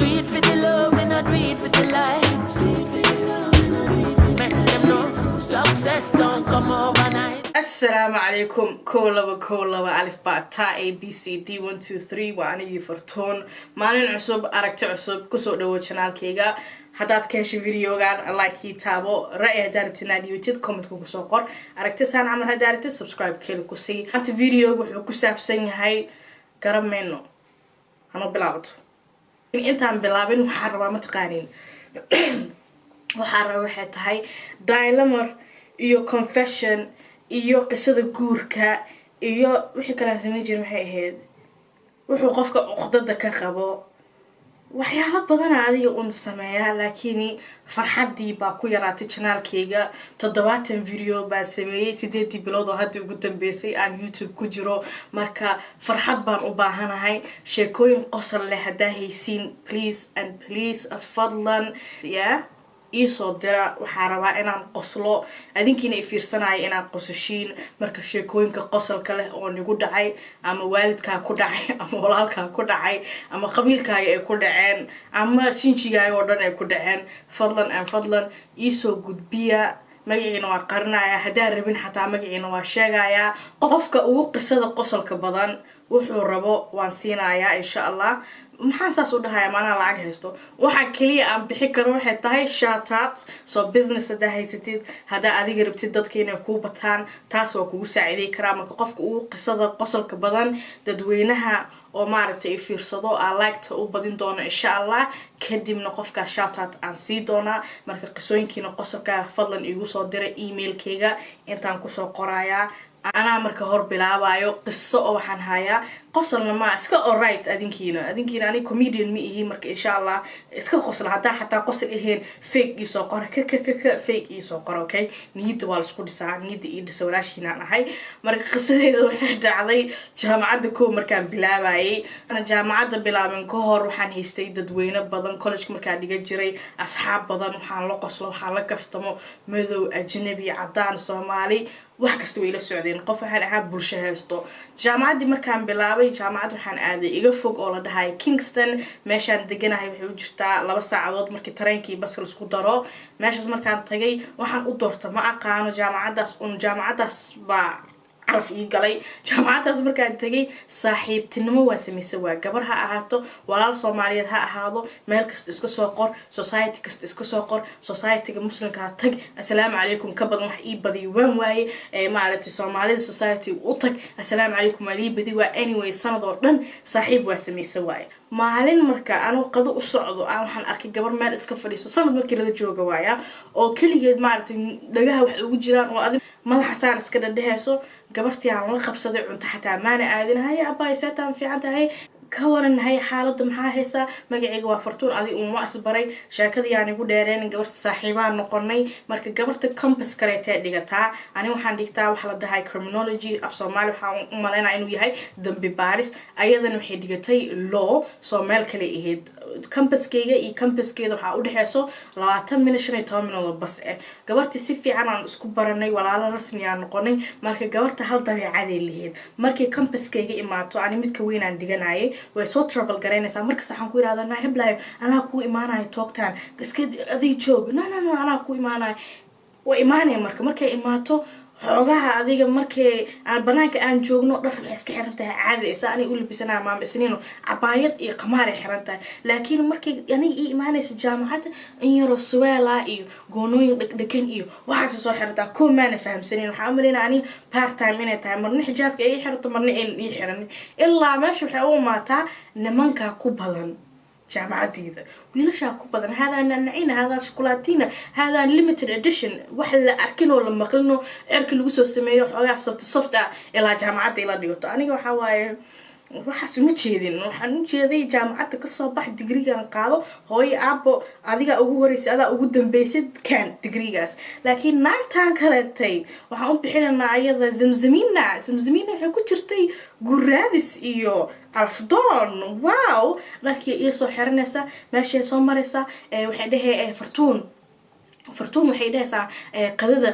do it for the love, we not do it for the likes. Make them know success don't come overnight. Assalamu alaikum. Kola alif ba ta A B C D 1 2 3 waa anigii Fartuun. Maalin cusub aragti cusub kusoo dhawo channelkayga. Haddaad ka heshay videogan like ii taabo ra'yi haddaad rabtid inaad dhiibtid comment ku soo qor. Aragti saan camal haddaad rabtid subscribe kale ku sii. Hanta video wuxuu ku saabsan yahay garab meeno. Ano bilaabato. Intaan bilaabin waxaan rabaa mataqaanin. Waxaan rabaa waxay tahay dilemma iyo confession iyo qisada guurka iyo wixii kala sameey jiray waxay ahayd wuxuu qofka uqdada ka qabo waxyaalo badan adiga uun sameeyaa laakiin farxadii baa ku yaraatay channelkayga 70 video baa sameeyay 8 bilood oo hadda ugu dambeysay aan YouTube ku jiro marka farxad baan u baahanahay sheekooyin qosol leh hadaa haysiin please fadlan isoo dira waxaa rabaa inaan qoslo adinkiina i fiirsanayo inaan qosashiin marka sheekooyinka qosolka leh oo nigu dhacay ama waalidkaa ku dhacay ama walaalkaa ku dhacay ama qabiilkaaga ay ku dhaceen ama sinjigaaga oo dhan ay ku dhaceen fadlan isoo gudbiya magaciina waa qarinaya hadaa rabin xataa magaciina waa sheegaya qofka ugu qisada qosolka badan wuxuu rabo waan siinayaa insha Allah maxaan saas u dhahayaa maana lacag haysto waxa kaliya aan bixi karo waxay tahay shout out so business hadaa haysatid hadaa adiga rabtid dadka inay ku bataan taas waa kugu saaciday karaa marka qofka ugu qisada qosolka badan dadweynaha oo maaragtay fiirsado like u badin doona insha Allah kadibna qofka shout out aan sii doona marka qisooyinkiina qosolka fadlan igu soo dira emailkayga intaan ku soo qoraya أنا مركه هور بلعبايو قصة waxaan hayaa qosolna ma iska alright adinkiina ani comedian mi ihi marka insha Allah iska qosol hataa qosol ahayn fake ii soo qor fake ii soo qor okay niyada waa isku dhisaa niyada ii dhisa walaashiina ahay marka qisadeeda waxay dhacday jaamacada koo markaan bilaabayay ana jaamacada bilaabin ka hor waxaan haystay dadweyne badan college markaan dhiga jiray asxaab badan waxaan la qoslo waxaan la kaftamo madow ajnabi cadaan Soomaali wax kasta way la socdeen qof waxaan ahaa bulsho haysto jaamacadii markaan bilaabay jaamacad waxaan aaday iga fog oo la dhahay Kingston meeshaan deganahay waxay u jirtaa 2 saacadood markii tareenkii baska isku daro meeshaas markaan tagay waxaan u doortay ma aqaano jaamacadaas baa عرف يقلي جامعات أزمرك أنتجي صاحب تنمو واسميسه وجبر ها أهاتو ولا الصوماليات ها أهادو مالك استسكو سوقر society كستسكو سوقر society كمسلم كاتج السلام عليكم كبر محي بدي وين واي ما عرفت الصومالية society وطك السلام عليكم علي بدي anyway سنة دورن صاحب واسميسه واي maalin marka aan qado u socdo aan waxaan arkay gabar meel iska fadhiiso sanad markii laga jooga waaya oo kaligeed maartay dhagaha wax ugu jiraan oo adig madaxa saan iska dhadhayso gabartii aan la qabsaday cunto xataa maana aadinahay abay saataan fiican tahay ka waran hay xaaladda maxaa haysa magacayga waa Fartuun adi uma asbaray shaakadii aan igu dheereen gabarta saaxiibaan noqonay marka gabarta campus kaleetay dhigataa ani waxaan dhigtaa wax la dhahay criminology af Soomaali waxaan u maleynaa inuu yahay dambi baaris ayadan waxay dhigatay law Soomaal kale ahayd campuskayga iyo campuskeeda waxa u dhaxayso 20 minute 15 minute bas gabarta si fiican aan isku baranay walaalo rasmi aan noqonay marka gabarta hal dabeecad ay leeyahay markii campuskayga imaato ani mid ka weyn aan dhiganayay way soo trouble gareynaysaa marka saxan ku yiraahdaa nahiblaayo anaa ku imaanayo toogtaan iska adii joog no anaa ku imaanayo way imaanay markay imaato xogaha adiga markay aan banaanka aan joogno dhar iska xirantahay caadi isaani u labisana maam isniino cabaayad iyo qamaar ay xirantahay laakiin markay aniga imaanayso jaamacada in yaro suweela iyo goonooyin dhaqan iyo waxa soo xirtaa ko maana fahamsanin waxa amalina ani part time inay tahay marna xijaabka ay xirto marna ay xiran ilaa meesha waxa uu maataa nimanka ku badan جامعتي ويلش أكو بدن هذا نعينا هذا شوكولاتينا هذا limited edition وحلا أركنه لما قلنا أركل وسو سميه وحلا صفت إلى جامعتي إلى ديوتو أنا وحواي waxaas ma jeedin waxaan u jeeday jaamacada ka soo bax digrigan qaado hooy aabo adiga ugu horeysay ada ugu dambeysay kan digrigaas laakiin naagtaan kaleetay waxaan u bixinaa ayada zamzamiina waxay ku jirtay guraadis iyo afdoon wow laakiin iyo soo xiranaysa meesha soo maraysa waxay dhahay Fartuun fartuun waxay dhahaysaa qadada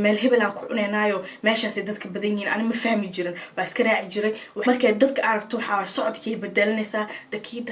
meel hebel aan ku cunaynayo meeshaasay dadka badan yihiin ani ma fahmi jirin waa iska raaci jiray markay dadka aragto waxaa socodkay bedelanaysaa daki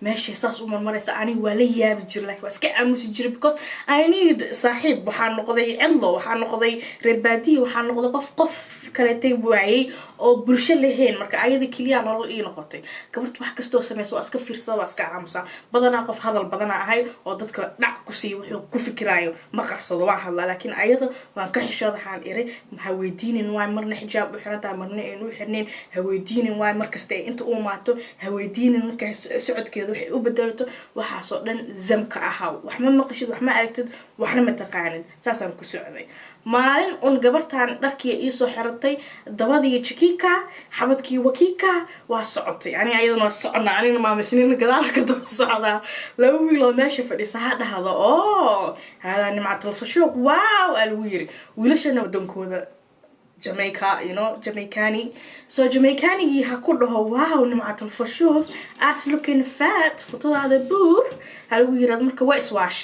meeshay saas u marmaraysa ani waa la yaabi jiray laakiin waa iska aamusi jiray because I need saaxiib waxaa noqday cidlo waxaa noqday reer baadiye waxaa noqday qof kaleetay waayay oo bulsho lahayn marka ayada kaliya nolol ii noqotay gabartu wax kastoo samayso waa iska fiirsada waa iska aamusa badanaa qof hadal badanaa ahay oo dadka dhac ku siiyo wuxuu ku fikiraayo ma qarsado waan hadlaa laakiin ayada waan ka xishooda waxaan iray ha weydiinin waay marna xijaab u xirantaa marna aynu u xirnayn ha weydiinin waay markasta ay inta u maato ha weydiinin markay socodkeeda waxay u bedelato waxaasoo dhan zamka ahaw wax ma maqashid wax ma aragtid waxna ma taqaanid saasaan ku socday maalin un gabartan dharkii ii soo xiratay dabadii jikika xabadkii wakika waa socotay ani ayadana waa socona anina maamisnina gadaal ka daba socdaa laba wiil oo meesha fadhisa ha dhahdo oo hada nimcatul fashuuq wow lagu yiri wiilashana wadankooda Jamaica, you know, Jamaicani. So Jamaicani ha ku dhaho wow nimcatul fashuuq as looking fat fotada buur ha lagu yiraahdo marka waa iswaash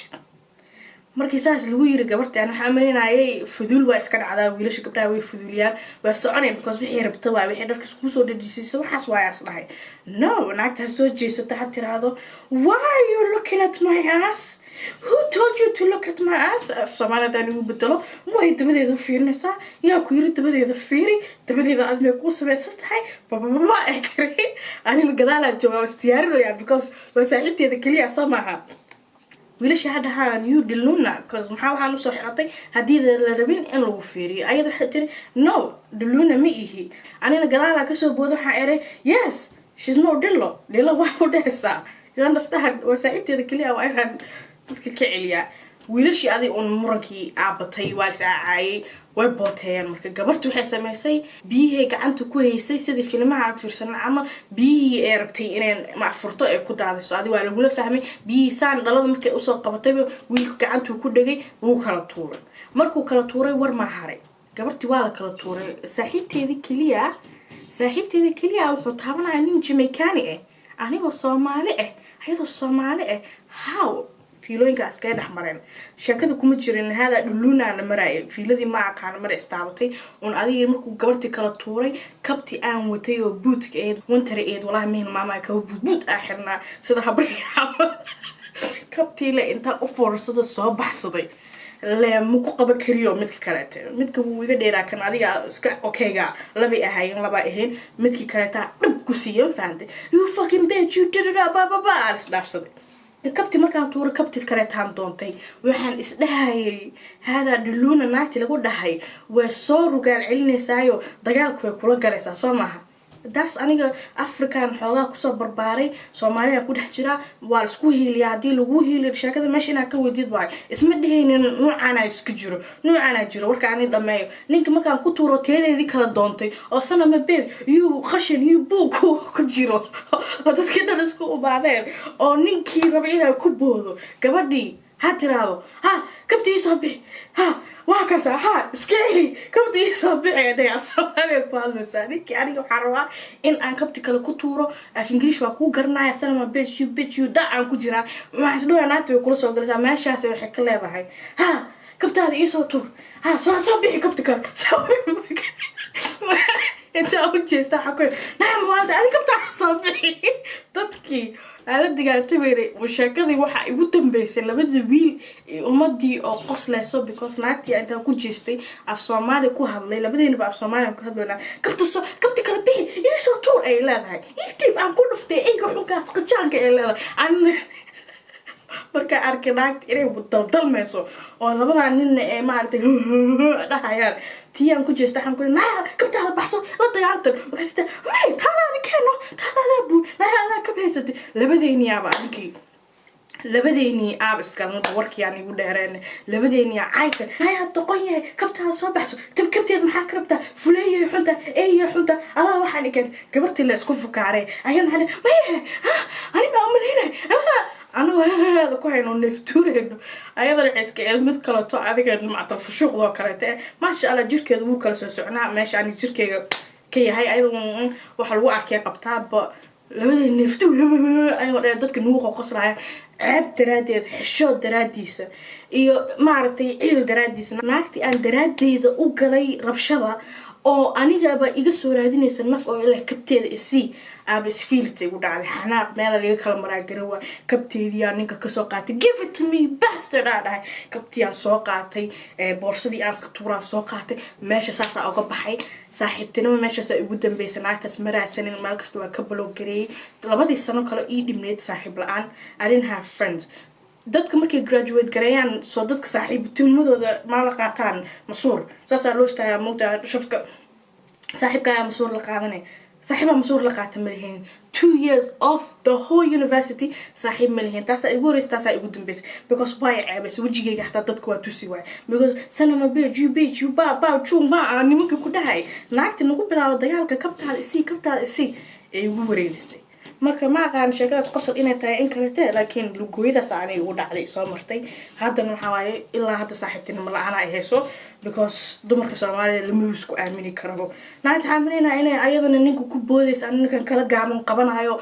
markii saas lagu yiri gabarta aan waxa maleynayay fudul waa iska dhacdaa wiilasha gabdhaha way fuduliyaan waa soconay because wixii rabta waa wixii dharka isku soo dhajisay waxaas waa yaas dhahay no naagta soo jeesata ha tiraado why are you looking at my ass who told you to look at my ass Soomaalida anigu bedelo way dabadeeda fiirinaysaa yaa ku yiri dabadeeda fiiri dabadeeda aad may ku samaysan tahay baba ay tiri anina gadaal aan joogaa istiyaarinayaa because waa saaxiibteeda kaliya samaha wiilasha hadaan you diluna cuz waxaan u soo xiratay hadii la rabin in lagu fiiriyo ayada waxa tiri no diluna ma ihi anina gadaala ka soo boodo waxa eray yes she's no dillo wax u dhaysa you understand waa saaxiibteeda kaliya waa inaan dadka ka celiya wiilashi adi un murankii aabatay waa iscaayay way booteen marka gabartu waxay sameysay biyaha gacanta ku haysay sidii filmaha aad fiirsan ama biyihii ay rabtay inay macfurto ay ku daadayso adi waa lagu fahmay biyisaan dhalada markay u soo qabatay wiilku gacanta ku dhagay wuu kala tuuray markuu kala tuuray war ma haray gabartii waa la kala tuuray saaxiibteedii kaliya wuxuu taabanaya nin Jamaicani anigoo Soomaali ayadoo Soomaali how fiilooyinka askay dhaxmareen sheekada kuma jirin hada dhuluna na maray fiiladii ma aqaan mar istaabatay un adiga markuu gabartii kala tuuray kabti aan watay oo bootka winter walahi meen maama ka boot xirna sida habriya kabti la inta u foorsada soo baxsaday la muku qaba kariyo midka kaleete midka wuu iga dheeraa kan adiga iska okayga laba ahayn midkii kaleeta dhab ku siiyay faante you fucking bitch you did it baba arsdaafsaday kabti markaan tuuro kabti kale taan doontay waxaan isdhahayay hada dhuluna naagti lagu dhahay way soo rugaan celinaysayo dagaalku way kula galaysaa Soomaha das aniga African xoogaa ku soo barbaaray Soomaaliya ku dhex jira waa isku hiiliya hadii lagu hiiliyo sheekada meesha inaa ka wadiid waay isma dhahaynin nuucana isku jiro warka aan dhameeyo ninka markaan ku tuuro teedeedii kala doontay oo sanama beeb you khashin you buuku ku jiro dadkii dhan isku u baadeen oo ninkii raba inuu ku boodo gabadhii ha tiraado ha kabtii soo bixi ha وهكذا ها سكيلي كبتي يصبعي أنا أصلاً بالمساني كأني وحروا إن أنا كبتي كلا كتورو في إنجليش وأكو قرنا يا سلام بيت يو دا عن كجرا ما حسدوا أنا تبي كل صوت جلسة ما شاس الحكي لا بهاي ها كبتي هذا يسوى تور ها صبي كبتي كلا صبي أنت أقول شيء استحقون نعم والله أنا كبتي صبي تبكي أنا دقيقة تبيني وشاكدي waxa igu dambeysay labada wiil ummadii oo qoslayso because naagtii inta ku jeestay af Soomaali ku hadlay labadeena af Soomaali ku hadlayna kabti kala bixi isoo tuur ay leedahay intii aan ku dhuftay iga xukaas qajaanka ay leedahay aan marka arkay naagtii inay daldalmayso oo labada nin ee maartay dhahayaan tiyaan ku jeestay waxaan ku naa kabtaada baxso la dagaaltan waxaad may taada keeno taada buu naa ka beesatay labadeeni aab iskalna warkii aan igu dheereen labadeeni ayta hay toqon yahay kabtaada soo baxso kabteed maxaa ka rabtaa fuleeyay xunta xunta allah waxaan ikeen gabartii la isku fukaaray ayaan hada may ani ma umaleynay أنا هذا كوينو نفتورين أيضا الحسكة مد كلا تو عادي مع الفشوق ذا كرته ما شاء الله جركة ذو كلا سوسعنا ماشي يعني جركة كي هاي أيضا وحلوة أكيد قبتها labada neeftu ayuu dadka nuuqa qoslaya ceeb daraadeed xishood daraadiisa iyo maaragtay ciil daraadiisa naagtii aan daraadeeda u galay rabshada oo anigaba iga soo raadinaysa naf oo ilaa kabteeda isii aaba isfiiltay ugu dhacday xanaaq meel laga kala maraa garawa kabteedii aan ninka kasoo qaatay give it to me bastard aa dhahay kabtii aan soo qaatay boorsadii aan iska tuuraan soo qaatay meesha saasaa uga baxay saaxiibtinimo meeshaasaa ugu dambaysa naagtaas maraasanin meel kasta waa ka baloo gareeyay 2 sano kale ii dhimneyd saaxiib la-aan I didn't have friends dadka markay graduate gareeyaan soo dadka saaxiibtinimadooda ma la qaataan masuur saasaa loo istaagaa moogtaa shafka saaxiibka ayaa masuur la qaadanay saaxiibaa masuur la qaata malihiin 2 years of the whole university saaxiib malihiin taasaa igu horeysa taasaa igu dambaysa because way ceebaysa wejigayga xataa dadka waa tusi waay because sanama beej you ba chuma nimanka ku dhahay naagta nagu bilaabo dagaalka kabtaada isii ee ugu wareelisay marka ma aqaan sheekadaas qosol inay tahay in kale taa laakiin lugooyadaas aanay ugu dhacday soo martay haddana waxa waaye ilaa hadda saaxiibtinimo la-aan ay hayso because dumarka Soomaaliyeed lama isku aamini karo naagta xaaminayna inay ayadana ninka ku boodaysa ninkan kala gaaban qabanayo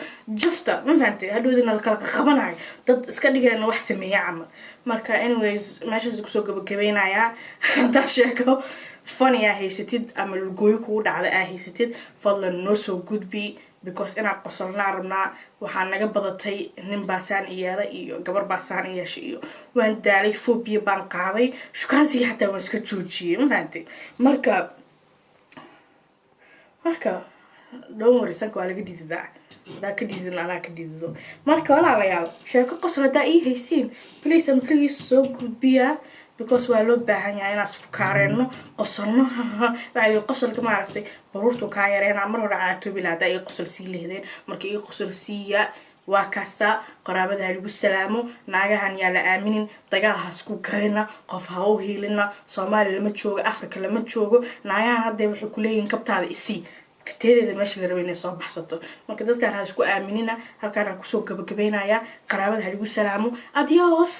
jafta ma fahantay hadhoodina la kala qabanayo dad iska dhigayna wax sameeya camal marka anyways meeshaas ku soo gabagabeynaya hadda sheeko funny ah haysatid ama lugooyo ku dhacday ah haysatid fadlan noo soo gudbi because ina qosolna rabnaa waxaa naga badatay nin baasaan iyaada iyo gabar baasaan iyasha iyo waan daalay phobia baan qaaday shukaansiga xataa waan iska joojiyay ma fahantay marka don't worry sanka waa laga diidaa daa ka diidan anaa ka diido marka walaalayaal sheeko qosol hadaa ii haysiin please soo gudbiya because waa loo baahan yahay inaas fukaareenno qosolno waxay qosolka maaragtay baruurtu ka yareena mar hore caato bilaada ay qosol sii leedeen markii ay qosol siiya waa kaasa qaraabada lagu salaamo naagahan yaa la aaminin dagaalhaas ku galina qof ha u hiilina Soomaaliya lama joogo Afrika lama joogo naagahan hadda waxay ku leeyihiin kabtaada isii teedeeda meesha la rabo inay soo baxsato marka dadkan ha isku aaminina halkaan ku soo gabagabeynaya qaraabada lagu salaamo adios